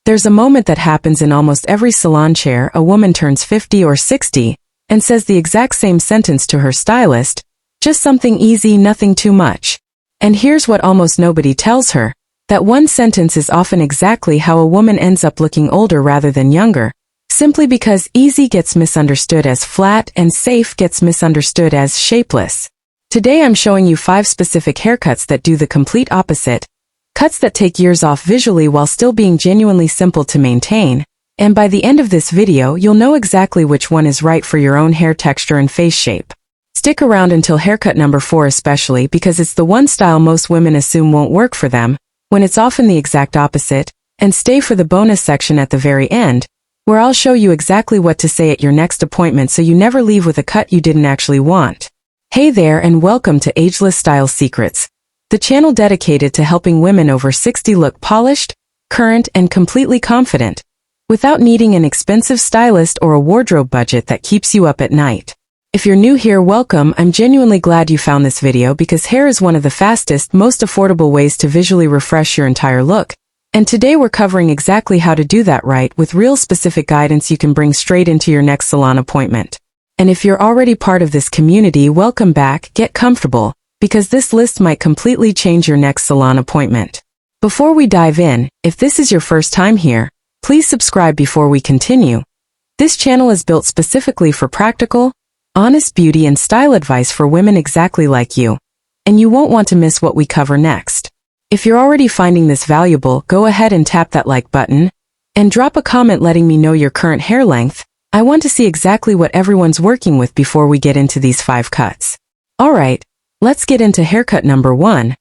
There's a moment that happens in almost every salon chair. A woman turns 50 or 60 and says the exact same sentence to her stylist, just something easy, nothing too much. And here's what almost nobody tells her. That one sentence is often exactly how a woman ends up looking older rather than younger, simply because easy gets misunderstood as flat and safe gets misunderstood as shapeless. Today I'm showing you 5 specific haircuts that do the complete opposite, cuts that take years off visually while still being genuinely simple to maintain, and by the end of this video you'll know exactly which one is right for your own hair texture and face shape. Stick around until haircut number 4 especially because it's the one style most women assume won't work for them, when it's often the exact opposite, and stay for the bonus section at the very end, where I'll show you exactly what to say at your next appointment so you never leave with a cut you didn't actually want. Hey there and welcome to Ageless Style Secrets, the channel dedicated to helping women over 60 look polished, current, and completely confident, without needing an expensive stylist or a wardrobe budget that keeps you up at night. If you're new here, welcome. I'm genuinely glad you found this video because hair is one of the fastest, most affordable ways to visually refresh your entire look. And today we're covering exactly how to do that right with real specific guidance you can bring straight into your next salon appointment. And if you're already part of this community, welcome back, get comfortable, because this list might completely change your next salon appointment. Before we dive in, if this is your first time here, please subscribe before we continue. This channel is built specifically for practical, honest beauty and style advice for women exactly like you, and you won't want to miss what we cover next. If you're already finding this valuable, go ahead and tap that like button, and drop a comment letting me know your current hair length. I want to see exactly what everyone's working with before we get into these 5 cuts. Alright, let's get into haircut number 1,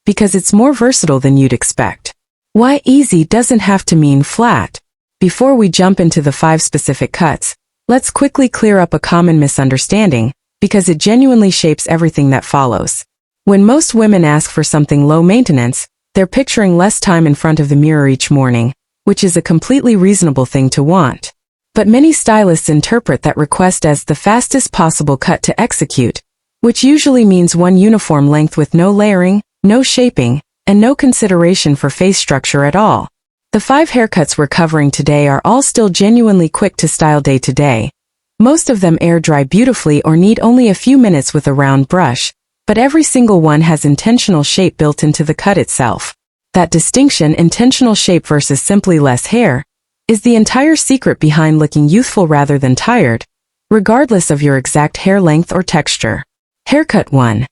because it's more versatile than you'd expect. Why easy doesn't have to mean flat. Before we jump into the 5 specific cuts, let's quickly clear up a common misunderstanding, because it genuinely shapes everything that follows. When most women ask for something low maintenance, they're picturing less time in front of the mirror each morning, which is a completely reasonable thing to want. But many stylists interpret that request as the fastest possible cut to execute, which usually means one uniform length with no layering, no shaping, and no consideration for face structure at all. The 5 haircuts we're covering today are all still genuinely quick to style day to day. Most of them air dry beautifully or need only a few minutes with a round brush, but every single one has intentional shape built into the cut itself. That distinction, intentional shape versus simply less hair, is the entire secret behind looking youthful rather than tired, regardless of your exact hair length or texture. Haircut 1.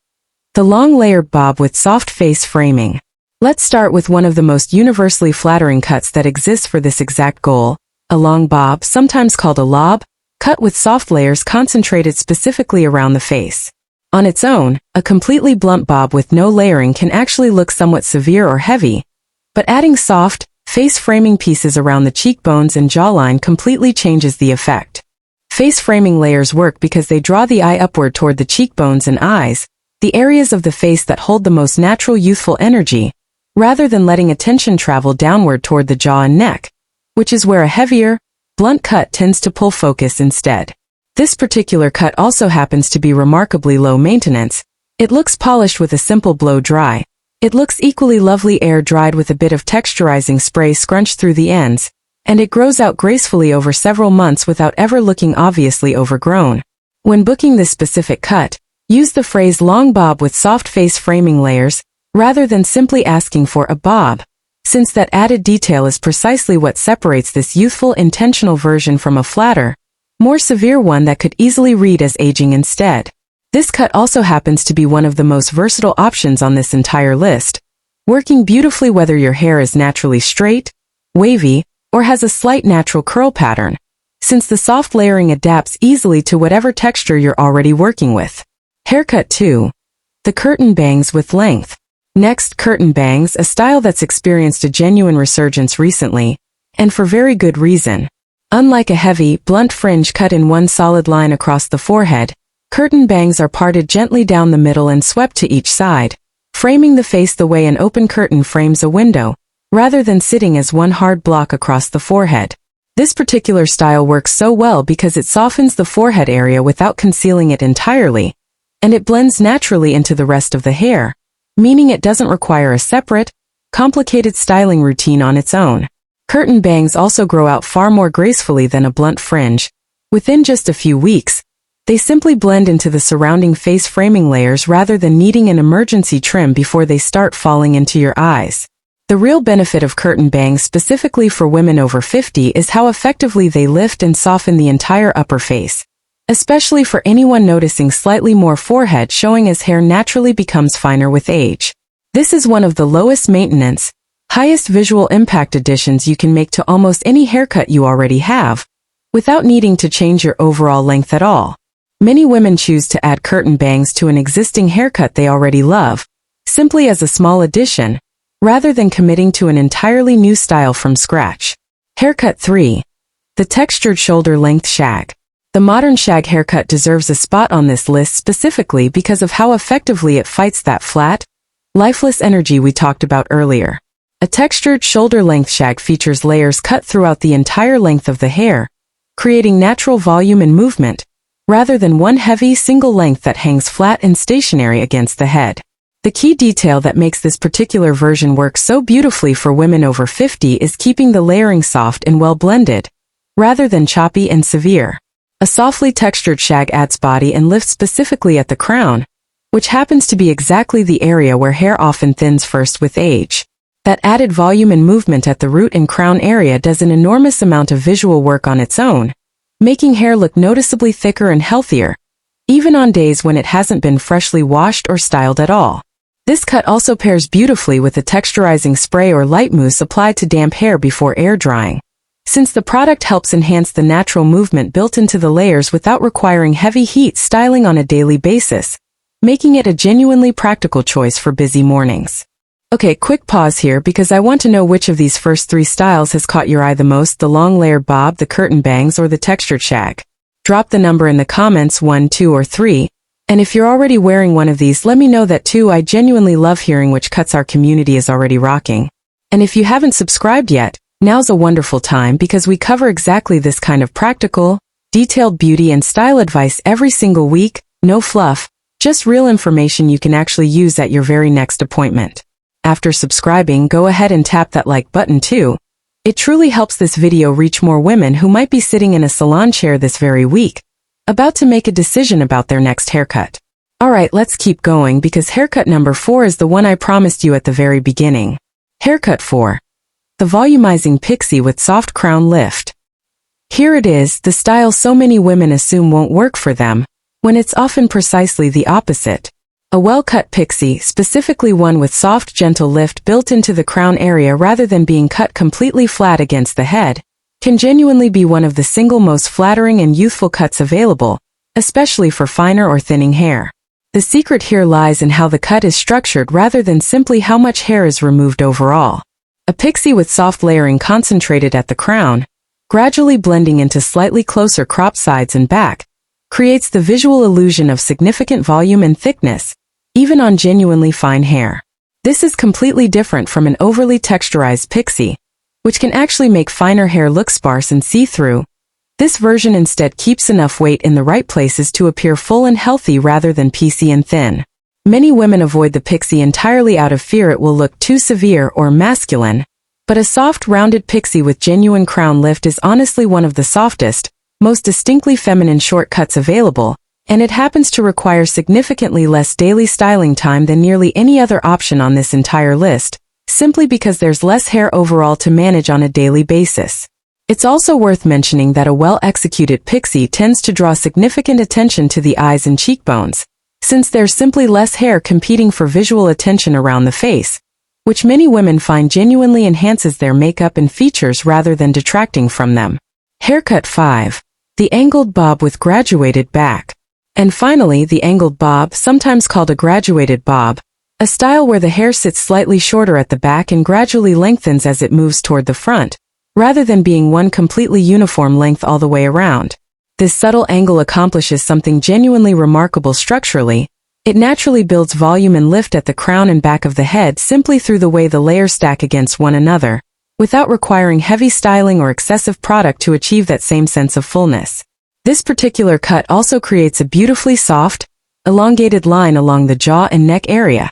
The long layered bob with soft face framing. Let's start with one of the most universally flattering cuts that exists for this exact goal, a long bob, sometimes called a lob, cut with soft layers concentrated specifically around the face. On its own, a completely blunt bob with no layering can actually look somewhat severe or heavy, but adding soft, face-framing pieces around the cheekbones and jawline completely changes the effect. Face-framing layers work because they draw the eye upward toward the cheekbones and eyes, the areas of the face that hold the most natural youthful energy, rather than letting attention travel downward toward the jaw and neck, which is where a heavier, blunt cut tends to pull focus instead. This particular cut also happens to be remarkably low maintenance. It looks polished with a simple blow dry. It looks equally lovely air dried with a bit of texturizing spray scrunched through the ends, and it grows out gracefully over several months without ever looking obviously overgrown. When booking this specific cut, use the phrase long bob with soft face framing layers, rather than simply asking for a bob, since that added detail is precisely what separates this youthful intentional version from a flatter, more severe one that could easily read as aging instead. This cut also happens to be one of the most versatile options on this entire list, working beautifully whether your hair is naturally straight, wavy, or has a slight natural curl pattern, since the soft layering adapts easily to whatever texture you're already working with. Haircut 2. The curtain bangs with length. Next, curtain bangs, a style that's experienced a genuine resurgence recently, and for very good reason. Unlike a heavy, blunt fringe cut in one solid line across the forehead, curtain bangs are parted gently down the middle and swept to each side, framing the face the way an open curtain frames a window, rather than sitting as one hard block across the forehead. This particular style works so well because it softens the forehead area without concealing it entirely, and it blends naturally into the rest of the hair, meaning it doesn't require a separate, complicated styling routine on its own. Curtain bangs also grow out far more gracefully than a blunt fringe. Within just a few weeks, they simply blend into the surrounding face framing layers rather than needing an emergency trim before they start falling into your eyes. The real benefit of curtain bangs specifically for women over 50 is how effectively they lift and soften the entire upper face, especially for anyone noticing slightly more forehead showing as hair naturally becomes finer with age. This is one of the lowest maintenance, highest visual impact additions you can make to almost any haircut you already have, without needing to change your overall length at all. Many women choose to add curtain bangs to an existing haircut they already love, simply as a small addition, rather than committing to an entirely new style from scratch. Haircut 3. The textured shoulder length shag. The modern shag haircut deserves a spot on this list specifically because of how effectively it fights that flat, lifeless energy we talked about earlier. A textured shoulder-length shag features layers cut throughout the entire length of the hair, creating natural volume and movement, rather than one heavy single length that hangs flat and stationary against the head. The key detail that makes this particular version work so beautifully for women over 50 is keeping the layering soft and well blended, rather than choppy and severe. A softly textured shag adds body and lift specifically at the crown, which happens to be exactly the area where hair often thins first with age. That added volume and movement at the root and crown area does an enormous amount of visual work on its own, making hair look noticeably thicker and healthier, even on days when it hasn't been freshly washed or styled at all. This cut also pairs beautifully with a texturizing spray or light mousse applied to damp hair before air drying, since the product helps enhance the natural movement built into the layers without requiring heavy heat styling on a daily basis, making it a genuinely practical choice for busy mornings. Okay, quick pause here because I want to know which of these first 3 styles has caught your eye the most: the long layered bob, the curtain bangs, or the textured shag. Drop the number in the comments 1, 2, or 3, and if you're already wearing one of these, let me know that too. I genuinely love hearing which cuts our community is already rocking. And if you haven't subscribed yet, now's a wonderful time because we cover exactly this kind of practical, detailed beauty and style advice every single week, no fluff, just real information you can actually use at your very next appointment. After subscribing, go ahead and tap that like button too. It truly helps this video reach more women who might be sitting in a salon chair this very week, about to make a decision about their next haircut. Alright, let's keep going because haircut number 4 is the one I promised you at the very beginning. Haircut 4. The volumizing pixie with soft crown lift. Here it is, the style so many women assume won't work for them, when it's often precisely the opposite. A well-cut pixie, specifically one with soft, gentle lift built into the crown area rather than being cut completely flat against the head, can genuinely be one of the single most flattering and youthful cuts available, especially for finer or thinning hair. The secret here lies in how the cut is structured rather than simply how much hair is removed overall. A pixie with soft layering concentrated at the crown, gradually blending into slightly closer cropped sides and back, creates the visual illusion of significant volume and thickness, even on genuinely fine hair. This is completely different from an overly texturized pixie, which can actually make finer hair look sparse and see-through. This version instead keeps enough weight in the right places to appear full and healthy rather than piecey and thin. Many women avoid the pixie entirely out of fear it will look too severe or masculine, but a soft, rounded pixie with genuine crown lift is honestly one of the softest, most distinctly feminine shortcuts available, and it happens to require significantly less daily styling time than nearly any other option on this entire list, simply because there's less hair overall to manage on a daily basis. It's also worth mentioning that a well-executed pixie tends to draw significant attention to the eyes and cheekbones, since there's simply less hair competing for visual attention around the face, which many women find genuinely enhances their makeup and features rather than detracting from them. Haircut 5. The angled bob with graduated back. And finally, the angled bob, sometimes called a graduated bob, a style where the hair sits slightly shorter at the back and gradually lengthens as it moves toward the front, rather than being one completely uniform length all the way around. This subtle angle accomplishes something genuinely remarkable structurally. It naturally builds volume and lift at the crown and back of the head simply through the way the layers stack against one another, without requiring heavy styling or excessive product to achieve that same sense of fullness. This particular cut also creates a beautifully soft, elongated line along the jaw and neck area,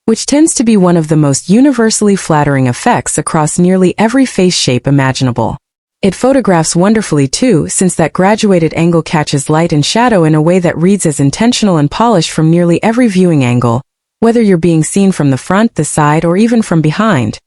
which tends to be one of the most universally flattering effects across nearly every face shape imaginable. It photographs wonderfully too, since that graduated angle catches light and shadow in a way that reads as intentional and polished from nearly every viewing angle, whether you're being seen from the front, the side, or even from behind.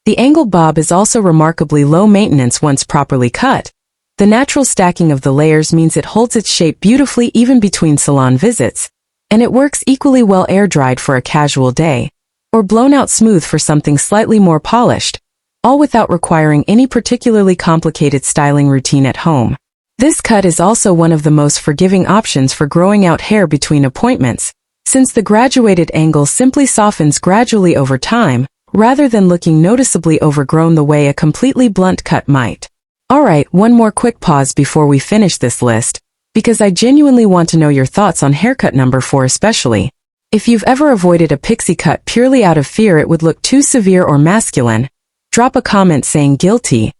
The angled bob is also remarkably low maintenance once properly cut. The natural stacking of the layers means it holds its shape beautifully even between salon visits, and it works equally well air-dried for a casual day, or blown out smooth for something slightly more polished, all without requiring any particularly complicated styling routine at home. This cut is also one of the most forgiving options for growing out hair between appointments, since the graduated angle simply softens gradually over time, rather than looking noticeably overgrown the way a completely blunt cut might. Alright, one more quick pause before we finish this list, because I genuinely want to know your thoughts on haircut number 4 especially. If you've ever avoided a pixie cut purely out of fear it would look too severe or masculine, drop a comment saying guilty.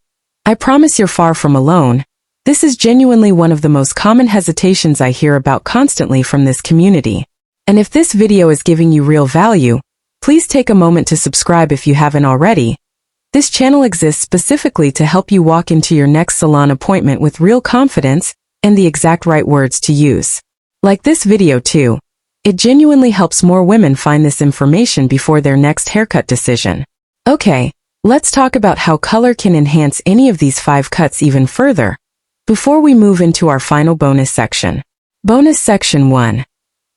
I promise you're far from alone. This is genuinely one of the most common hesitations I hear about constantly from this community. And if this video is giving you real value, please take a moment to subscribe if you haven't already. This channel exists specifically to help you walk into your next salon appointment with real confidence and the exact right words to use. Like this video too. It genuinely helps more women find this information before their next haircut decision. Okay, let's talk about how color can enhance any of these 5 cuts even further, before we move into our final bonus section. Bonus section 1.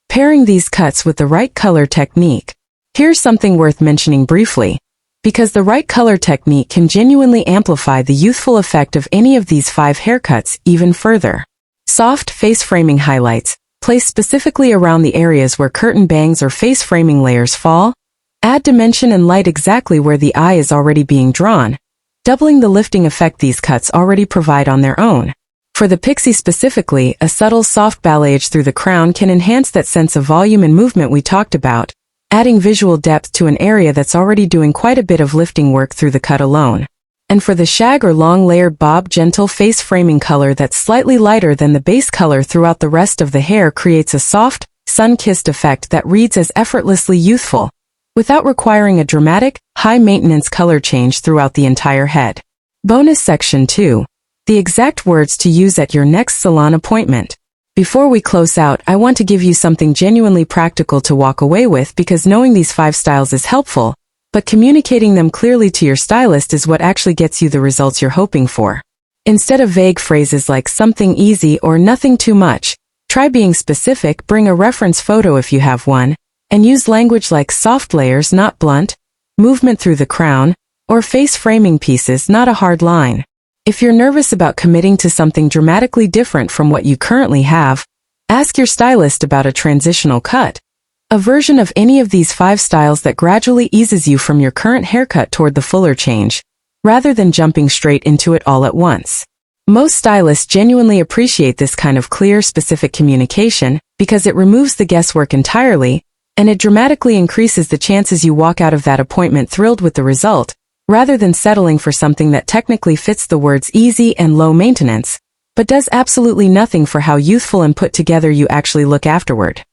Pairing these cuts with the right color technique. Here's something worth mentioning briefly, because the right color technique can genuinely amplify the youthful effect of any of these 5 haircuts even further. Soft face framing highlights, placed specifically around the areas where curtain bangs or face framing layers fall, add dimension and light exactly where the eye is already being drawn, doubling the lifting effect these cuts already provide on their own. For the Pixie specifically, a subtle soft balayage through the crown can enhance that sense of volume and movement we talked about, adding visual depth to an area that's already doing quite a bit of lifting work through the cut alone. And for the shag or long layered bob, gentle face framing color that's slightly lighter than the base color throughout the rest of the hair creates a soft, sun-kissed effect that reads as effortlessly youthful, without requiring a dramatic, high-maintenance color change throughout the entire head. Bonus section 2. The exact words to use at your next salon appointment. Before we close out, I want to give you something genuinely practical to walk away with because knowing these 5 styles is helpful, but communicating them clearly to your stylist is what actually gets you the results you're hoping for. Instead of vague phrases like something easy or nothing too much, try being specific, bring a reference photo if you have one, and use language like soft layers not blunt, movement through the crown, or face framing pieces not a hard line. If you're nervous about committing to something dramatically different from what you currently have, ask your stylist about a transitional cut, a version of any of these 5 styles that gradually eases you from your current haircut toward the fuller change, rather than jumping straight into it all at once. Most stylists genuinely appreciate this kind of clear, specific communication because it removes the guesswork entirely, and it dramatically increases the chances you walk out of that appointment thrilled with the result, rather than settling for something that technically fits the words easy and low maintenance, but does absolutely nothing for how youthful and put together you actually look afterward.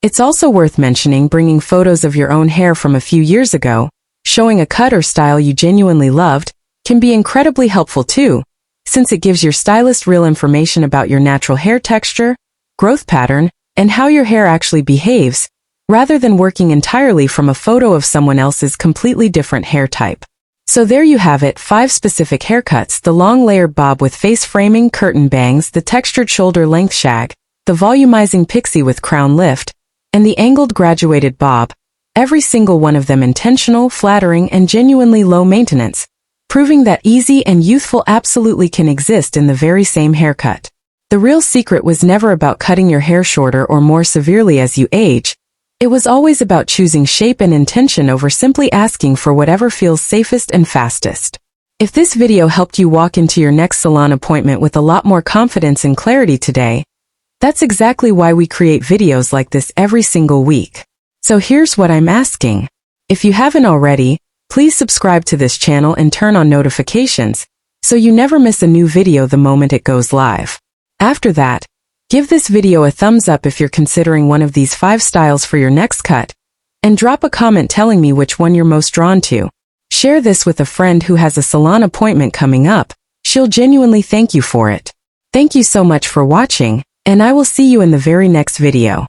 It's also worth mentioning bringing photos of your own hair from a few years ago, showing a cut or style you genuinely loved, can be incredibly helpful too, since it gives your stylist real information about your natural hair texture, growth pattern, and how your hair actually behaves, rather than working entirely from a photo of someone else's completely different hair type. So there you have it, 5 specific haircuts: the long layered bob with face framing, curtain bangs, the textured shoulder length shag, the volumizing pixie with crown lift, and the angled graduated bob, every single one of them intentional, flattering, and genuinely low maintenance, proving that easy and youthful absolutely can exist in the very same haircut. The real secret was never about cutting your hair shorter or more severely as you age. It was always about choosing shape and intention over simply asking for whatever feels safest and fastest. If this video helped you walk into your next salon appointment with a lot more confidence and clarity today, that's exactly why we create videos like this every single week. So here's what I'm asking. If you haven't already, please subscribe to this channel and turn on notifications, so you never miss a new video the moment it goes live. After that, give this video a thumbs up if you're considering one of these 5 styles for your next cut, And drop a comment telling me which one you're most drawn to. Share this with a friend who has a salon appointment coming up. She'll genuinely thank you for it. Thank you so much for watching, and I will see you in the very next video.